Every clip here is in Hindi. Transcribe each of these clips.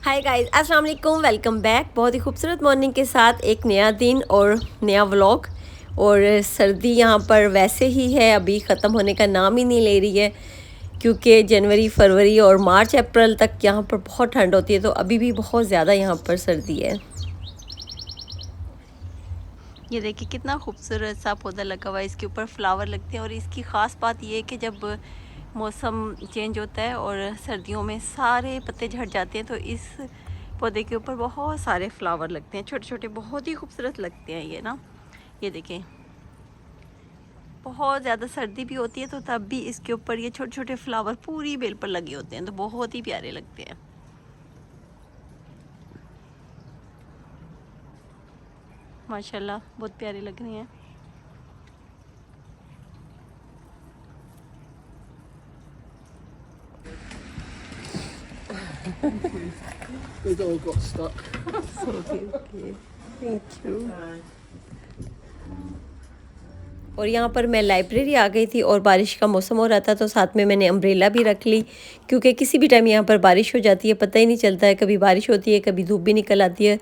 हाय गाइस, अस्सलाम वालेकुम। Welcome back. बहुत ही खूबसूरत मॉर्निंग के साथ एक नया दिन और नया व्लॉग। और सर्दी यहाँ पर वैसे ही है, अभी ख़त्म होने का नाम ही नहीं ले रही है, क्योंकि जनवरी फरवरी और मार्च अप्रैल तक यहाँ पर बहुत ठंड होती है, तो अभी भी बहुत ज़्यादा यहाँ पर सर्दी है। ये देखिए कितना खूबसूरत सा पौधा लगा हुआ है, इसके ऊपर फ्लावर लगते हैं। और इसकी ख़ास बात ये है कि जब मौसम चेंज होता है और सर्दियों में सारे पत्ते झड़ जाते हैं, तो इस पौधे के ऊपर बहुत सारे फ्लावर लगते हैं, छोटे छोटे, बहुत ही खूबसूरत लगते हैं ये ना। ये देखें, बहुत ज़्यादा सर्दी भी होती है तो तब भी इसके ऊपर ये छोटे छोटे फ्लावर पूरी बेल पर लगे होते हैं, तो बहुत ही प्यारे लगते हैं। माशाल्लाह बहुत प्यारे लग रहे हैं। It all got stuck. Thank you. और यहाँ पर मैं लाइब्रेरी आ गई थी और बारिश का मौसम हो रहा था, तो साथ में मैंने अम्ब्रेला भी रख ली, क्योंकि किसी भी टाइम यहाँ पर बारिश हो जाती है, पता ही नहीं चलता है, कभी बारिश होती है कभी धूप भी निकल आती है।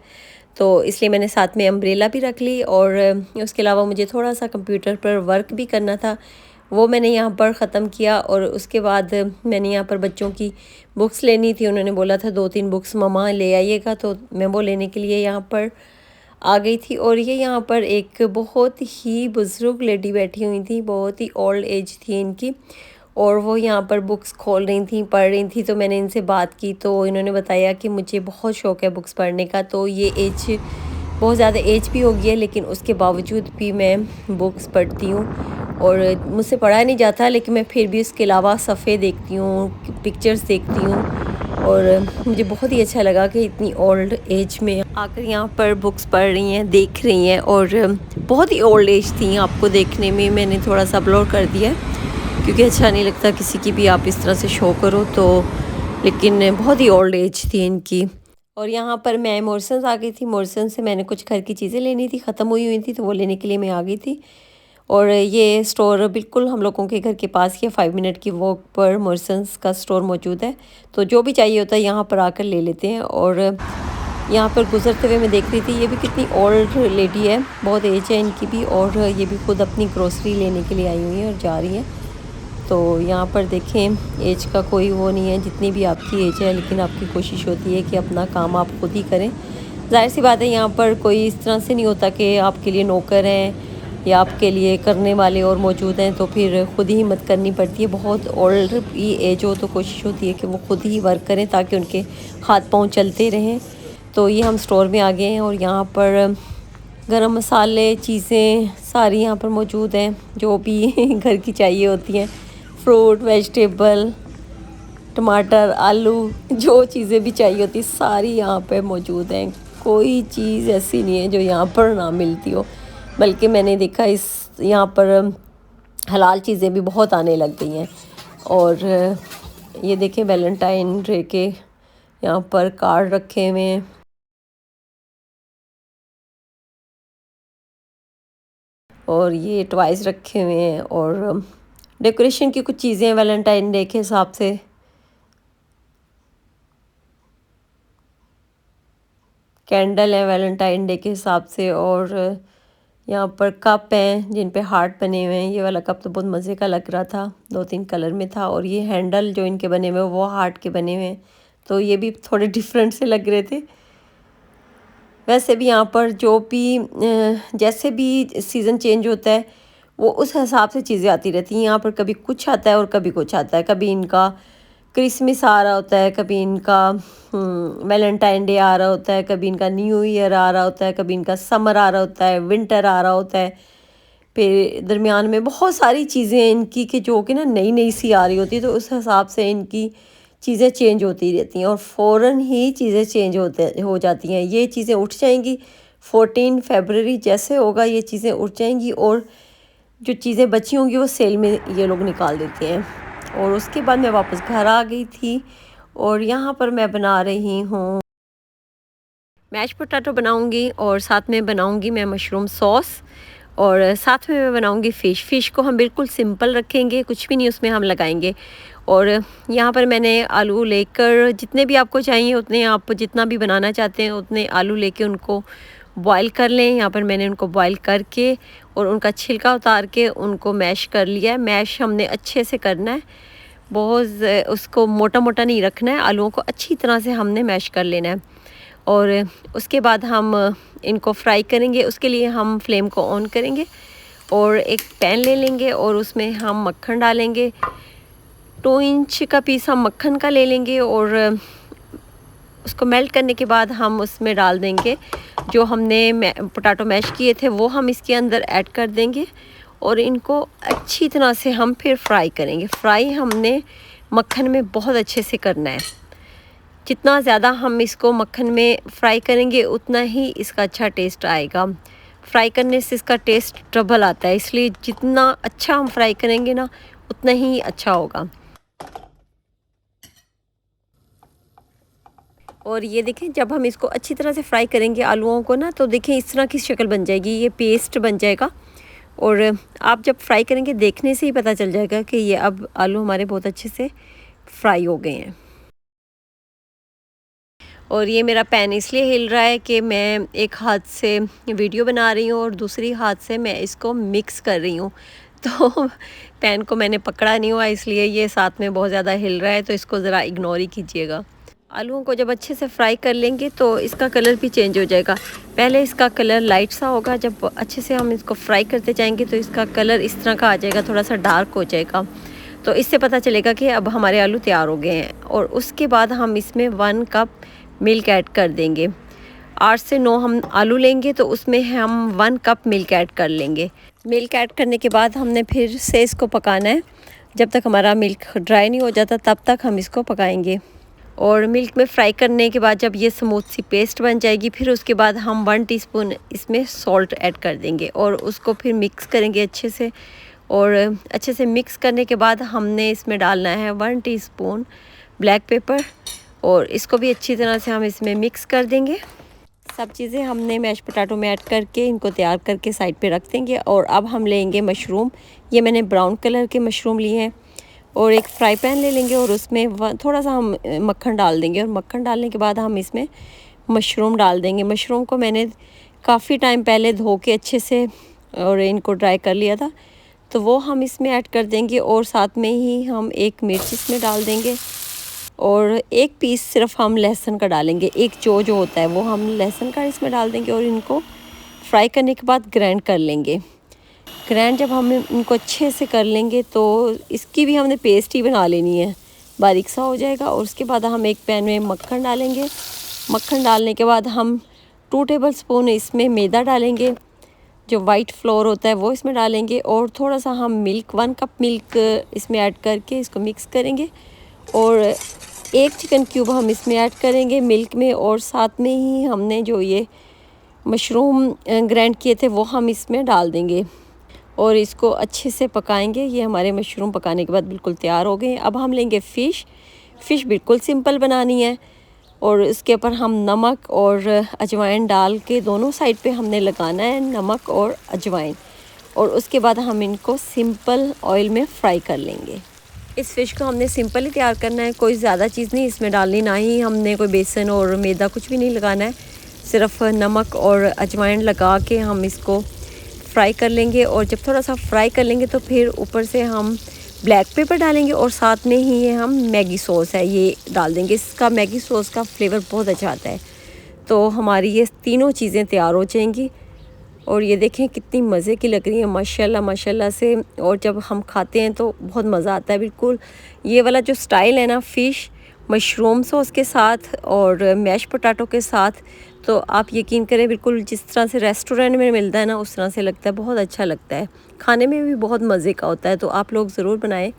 तो इसलिए मैंने साथ में अम्ब्रेला भी रख ली। और उसके अलावा मुझे थोड़ा सा कंप्यूटर पर वर्क भी करना था, वो मैंने यहाँ पर ख़त्म किया। और उसके बाद मैंने यहाँ पर बच्चों की बुक्स लेनी थी, उन्होंने बोला था 2-3 बुक्स मम्मा ले आइएगा, तो मैं वो लेने के लिए यहाँ पर आ गई थी। और ये यहाँ पर एक बहुत ही बुज़ुर्ग लेडी बैठी हुई थी, बहुत ही ओल्ड एज थी इनकी, और वो यहाँ पर बुक्स खोल रही थी, पढ़ रही थी। तो मैंने इनसे बात की तो इन्होंने बताया कि मुझे बहुत शौक़ है बुक्स पढ़ने का, तो ये एज बहुत ज़्यादा एज भी हो गई है, लेकिन उसके बावजूद भी मैं बुक्स पढ़ती हूँ। और मुझसे पढ़ा नहीं जाता, लेकिन मैं फिर भी उसके अलावा सफ़े देखती हूँ, पिक्चर्स देखती हूँ। और मुझे बहुत ही अच्छा लगा कि इतनी ओल्ड एज में आकर यहाँ पर बुक्स पढ़ रही हैं, देख रही हैं। और बहुत ही ओल्ड एज थी, आपको देखने में मैंने थोड़ा सा ब्लर कर दिया है, क्योंकि अच्छा नहीं लगता किसी की भी आप इस तरह से शो करो तो। लेकिन बहुत ही ओल्ड एज थी इनकी। और यहाँ पर मैं मोरसन्स आ गई थी, मोरसन्स से मैंने कुछ घर की चीज़ें लेनी थी, ख़त्म हुई थी, तो वो लेने के लिए मैं आ गई थी। और ये स्टोर बिल्कुल हम लोगों के घर के पास ही है, 5 मिनट की वॉक पर मोरसन्स का स्टोर मौजूद है, तो जो भी चाहिए होता है यहाँ पर आकर ले लेते हैं। और यहाँ पर गुजरते हुए मैं देख रही थी, ये भी कितनी ओल्ड लेडी है, बहुत एज है इनकी भी, और ये भी खुद अपनी ग्रोसरी लेने के लिए आई हुई हैं और जा रही हैं। तो यहाँ पर देखें, एज का कोई वो नहीं है, जितनी भी आपकी एज है, लेकिन आपकी कोशिश होती है कि अपना काम आप खुद ही करें। जाहिर सी बात है, यहाँ पर कोई इस तरह से नहीं होता कि आपके लिए नौकर हैं या आपके लिए करने वाले और मौजूद हैं, तो फिर खुद ही हिम्मत करनी पड़ती है। बहुत ओल्ड भी एज हो तो कोशिश होती है कि वो खुद ही वर्क करें, ताकि उनके हाथ पाँव चलते रहें। तो ये हम स्टोर में आ गए हैं, और यहाँ पर गरम मसाले चीज़ें सारी यहाँ पर मौजूद हैं, जो भी घर की चाहिए होती हैं, फ्रूट, वेजिटेबल, टमाटर, आलू, जो चीज़ें भी चाहिए होती सारी यहाँ पे मौजूद हैं। कोई चीज़ ऐसी नहीं है जो यहाँ पर ना मिलती हो, बल्कि मैंने देखा इस यहाँ पर हलाल चीज़ें भी बहुत आने लग गई हैं। और ये देखें, वैलेंटाइन डे के यहाँ पर कार्ड रखे हुए हैं, और ये टॉयज़ रखे हुए हैं, और डेकोरेशन की कुछ चीज़ें हैं वैलेंटाइन डे के हिसाब से। कैंडल है वैलेंटाइन डे के हिसाब से। और यहाँ पर कप हैं जिन पे हार्ट बने हुए हैं। ये वाला कप तो बहुत मज़े का लग रहा था, 2-3 कलर में था। और ये हैंडल जो इनके बने हुए हैं वो हार्ट के बने हुए हैं, तो ये भी थोड़े डिफरेंट से लग रहे थे। वैसे भी यहाँ पर जो भी जैसे भी सीज़न चेंज होता है, वो उस हिसाब से चीज़ें आती रहती हैं। यहाँ पर कभी कुछ आता है और कभी कुछ आता है, कभी इनका क्रिसमस आ रहा होता है, कभी इनका वैलेंटाइन डे आ रहा होता है, कभी इनका न्यू ईयर आ रहा होता है, कभी इनका समर आ रहा होता है, विंटर आ रहा होता है। फिर दरमियान में बहुत सारी चीज़ें इनकी कि जो कि ना नई नई सी आ रही होती है, तो उस हिसाब से इनकी चीज़ें चेंज होती रहती हैं, और फ़ौरन ही चीज़ें चेंज हो जाती हैं। ये चीज़ें उठ जाएंगी 14 फरवरी जैसे होगा, ये चीज़ें उठ जाएंगी, और जो चीज़ें बची होंगी वो सेल में ये लोग निकाल देते हैं। और उसके बाद मैं वापस घर आ गई थी, और यहाँ पर मैं बना रही हूँ मैश पोटैटो बनाऊँगी, और साथ में बनाऊँगी मैं मशरूम सॉस। और साथ में मैं बनाऊंगी फ़िश को हम बिल्कुल सिंपल रखेंगे, कुछ भी नहीं उसमें हम लगाएंगे। और यहाँ पर मैंने आलू लेकर, जितने भी आपको चाहिए उतने, आप जितना भी बनाना चाहते हैं उतने आलू लेके उनको बॉईल कर लें। यहाँ पर मैंने उनको बॉईल करके और उनका छिलका उतार के उनको मैश कर लिया है। मैश हमने अच्छे से करना है, बहुत उसको मोटा मोटा नहीं रखना है, आलूओं को अच्छी तरह से हमने मैश कर लेना है। और उसके बाद हम इनको फ्राई करेंगे। उसके लिए हम फ्लेम को ऑन करेंगे और एक पैन ले लेंगे और उसमें हम मक्खन डालेंगे। 2 इंच का पीस हम मक्खन का ले लेंगे और उसको मेल्ट करने के बाद हम उसमें डाल देंगे जो हमने पोटैटो मैश किए थे, वो हम इसके अंदर ऐड कर देंगे और इनको अच्छी तरह से हम फिर फ्राई करेंगे। फ्राई हमने मक्खन में बहुत अच्छे से करना है। जितना ज़्यादा हम इसको मक्खन में फ्राई करेंगे उतना ही इसका अच्छा टेस्ट आएगा। फ्राई करने से इसका टेस्ट डबल आता है, इसलिए जितना अच्छा हम फ्राई करेंगे ना उतना ही अच्छा होगा। और ये देखें, जब हम इसको अच्छी तरह से फ्राई करेंगे आलूओं को ना, तो देखें इस तरह की शक्ल बन जाएगी, ये पेस्ट बन जाएगा। और आप जब फ्राई करेंगे देखने से ही पता चल जाएगा कि ये अब आलू हमारे बहुत अच्छे से फ्राई हो गए हैं। और ये मेरा पैन इसलिए हिल रहा है कि मैं एक हाथ से वीडियो बना रही हूँ और दूसरी हाथ से मैं इसको मिक्स कर रही हूँ, तो पैन को मैंने पकड़ा नहीं हुआ, इसलिए ये साथ में बहुत ज़्यादा हिल रहा है, तो इसको ज़रा इग्नोर ही कीजिएगा। आलूओं को जब अच्छे से फ्राई कर लेंगे तो इसका कलर भी चेंज हो जाएगा। पहले इसका कलर लाइट सा होगा, जब अच्छे से हम इसको फ्राई करते जाएंगे तो इसका कलर इस तरह का आ जाएगा, थोड़ा सा डार्क हो जाएगा। तो इससे पता चलेगा कि अब हमारे आलू तैयार हो गए हैं। और उसके बाद हम इसमें 1 कप मिल्क ऐड कर देंगे। 8 से 9 हम आलू लेंगे तो उसमें हम 1 कप मिल्क ऐड कर लेंगे। मिल्क ऐड करने के बाद हमने फिर से इसको पकाना है, जब तक हमारा मिल्क ड्राई नहीं हो जाता तब तक हम इसको पकाएंगे। और मिल्क में फ्राई करने के बाद जब ये स्मूथ सी पेस्ट बन जाएगी, फिर उसके बाद हम 1 टीस्पून इसमें सॉल्ट ऐड कर देंगे और उसको फिर मिक्स करेंगे अच्छे से। और अच्छे से मिक्स करने के बाद हमने इसमें डालना है 1 टीस्पून ब्लैक पेपर और इसको भी अच्छी तरह से हम इसमें मिक्स कर देंगे। सब चीज़ें हमने मैश पोटैटो में ऐड करके इनको तैयार करके साइड पे रख देंगे। और अब हम लेंगे मशरूम, ये मैंने ब्राउन कलर के मशरूम लिए हैं। और एक फ्राई पैन ले लेंगे और उसमें थोड़ा सा हम मक्खन डाल देंगे और मक्खन डालने के बाद हम इसमें मशरूम डाल देंगे। मशरूम को मैंने काफ़ी टाइम पहले धो के अच्छे से और इनको ड्राई कर लिया था, तो वो हम इसमें ऐड कर देंगे। और साथ में ही हम 1 मिर्च इसमें डाल देंगे और 1 पीस सिर्फ हम लहसुन का डालेंगे, एक जो होता है वो हम लहसुन का इसमें डाल देंगे। और इनको फ्राई करने के बाद ग्राइंड कर लेंगे। ग्राइंड जब हम इनको अच्छे से कर लेंगे तो इसकी भी हमने पेस्ट ही बना लेनी है, बारीक सा हो जाएगा। और उसके बाद हम एक पैन में मक्खन डालेंगे। मक्खन डालने के बाद हम 2 टेबलस्पून इसमें मैदा डालेंगे, जो वाइट फ्लोर होता है वो इसमें डालेंगे। और थोड़ा सा हम मिल्क 1 कप मिल्क इसमें ऐड करके इसको मिक्स करेंगे। और 1 चिकन क्यूब हम इसमें ऐड करेंगे मिल्क में। और साथ में ही हमने जो ये मशरूम ग्राइंड किए थे वो हम इसमें डाल देंगे और इसको अच्छे से पकाएंगे। ये हमारे मशरूम पकाने के बाद बिल्कुल तैयार हो गए। अब हम लेंगे फ़िश बिल्कुल सिंपल बनानी है और इसके ऊपर हम नमक और अजवाइन डाल के दोनों साइड पे हमने लगाना है, नमक और अजवाइन। और उसके बाद हम इनको सिंपल ऑयल में फ्राई कर लेंगे। इस फ़िश को हमने सिंपल ही तैयार करना है, कोई ज़्यादा चीज़ नहीं इसमें डालनी, ना ही हमने कोई बेसन और मैदा कुछ भी नहीं लगाना है। सिर्फ नमक और अजवाइन लगा के हम इसको फ्राई कर लेंगे। और जब थोड़ा सा फ्राई कर लेंगे तो फिर ऊपर से हम ब्लैक पेपर डालेंगे और साथ में ही ये हम मैगी सॉस है ये डाल देंगे। इसका मैगी सॉस का फ्लेवर बहुत अच्छा आता है। तो हमारी ये तीनों चीज़ें तैयार हो जाएंगी। और ये देखें कितनी मज़े की लग रही है माशाल्लाह माशाल्लाह से। और जब हम खाते हैं तो बहुत मज़ा आता है। बिल्कुल ये वाला जो स्टाइल है ना, फ़िश मशरूम सॉस के साथ और मैश पोटैटो के साथ, तो आप यकीन करें बिल्कुल जिस तरह से रेस्टोरेंट में मिलता है ना उस तरह से लगता है, बहुत अच्छा लगता है, खाने में भी बहुत मज़े का होता है। तो आप लोग ज़रूर बनाएं।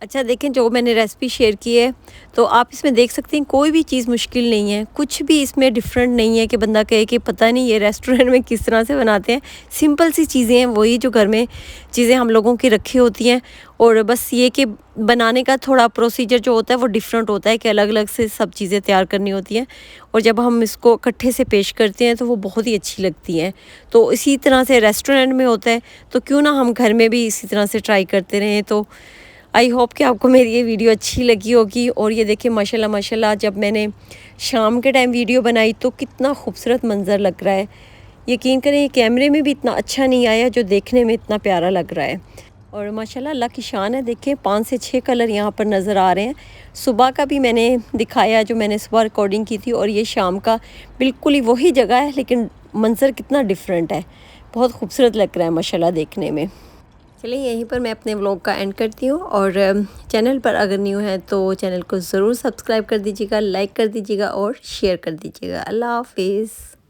अच्छा देखें, जो मैंने रेसिपी शेयर की है तो आप इसमें देख सकते हैं कोई भी चीज़ मुश्किल नहीं है, कुछ भी इसमें डिफरेंट नहीं है कि बंदा कहे कि पता नहीं ये रेस्टोरेंट में किस तरह से बनाते हैं। सिंपल सी चीज़ें हैं, वही जो घर में चीज़ें हम लोगों की रखी होती हैं, और बस ये कि बनाने का थोड़ा प्रोसीजर जो होता है वो डिफरेंट होता है कि अलग अलग से सब चीज़ें तैयार करनी होती हैं, और जब हम इसको इकट्ठे से पेश करते हैं तो वो बहुत ही अच्छी लगती हैं। तो इसी तरह से रेस्टोरेंट में होता है, तो क्यों ना हम घर में भी इसी तरह से ट्राई करते रहें। तो आई होप कि आपको मेरी ये वीडियो अच्छी लगी होगी। और ये देखिए माशाल्लाह माशाल्लाह, जब मैंने शाम के टाइम वीडियो बनाई तो कितना खूबसूरत मंज़र लग रहा है। यकीन करें ये कैमरे में भी इतना अच्छा नहीं आया जो देखने में इतना प्यारा लग रहा है। और माशाल्लाह अल्लाह की शान है, देखें 5 से 6 कलर यहाँ पर नज़र आ रहे हैं। सुबह का भी मैंने दिखाया जो मैंने सुबह रिकॉर्डिंग की थी, और ये शाम का बिल्कुल ही वही जगह है, लेकिन मंज़र कितना डिफरेंट है, बहुत खूबसूरत लग रहा है माशाल्लाह देखने में। चलिए यहीं पर मैं अपने व्लॉग का एंड करती हूँ, और चैनल पर अगर न्यू है तो चैनल को ज़रूर सब्सक्राइब कर दीजिएगा, लाइक कर दीजिएगा और शेयर कर दीजिएगा। अल्लाह हाफिज़।